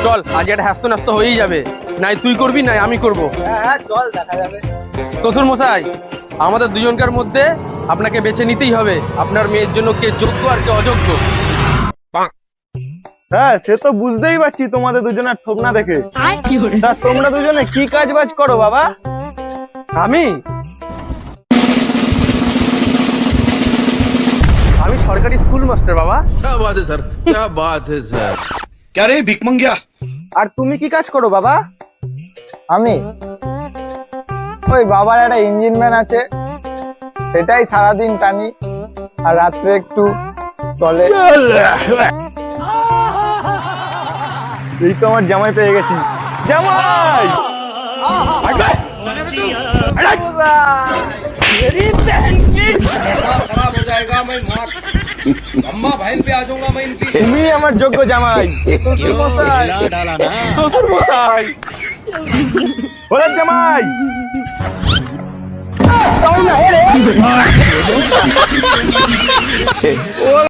চল আজ একটা হ্যাস্ত ন্যাস্ত হয়েই যাবে, নাই তুই করবি নাই আমি করব। হ্যাঁ চল দেখা যাবে। শ্বশুর মশাই, আমাদের দুজনকার মধ্যে আপনাকে বেছে নিতেই হবে আপনার মেয়ের জন্য কে যোগ্য আর কে অযোগ্য। হ্যাঁ সে তো বুঝতেই পারছি তোমাদের দুজনের ঠোক না দেখে। তা তোমরা দুজনে কি কাজ বাজ করো বাবা? আমি আমি সরকারি স্কুল মাস্টার বাবা। क्या बात है सर, क्या बात है सर। क्या रे भिक मंगिया? আর তুমি কি কাজ করো বাবা? আমি ওই বাবার একটা ইঞ্জিন ভ্যান আছে, সেটাই সারাদিন টানি আর রাত্রে একটু চলে। এই তো আমার জামাই পেয়ে গেছি। জামাই खराब हो जाएगा, मैं मार अम्मा बहन पे आ जाऊंगा मैं इनकी। তুমি আমার যোগ্য জামাই। শ্বশুর মশাই, শ্বশুর মশাই, ওরে জামাই।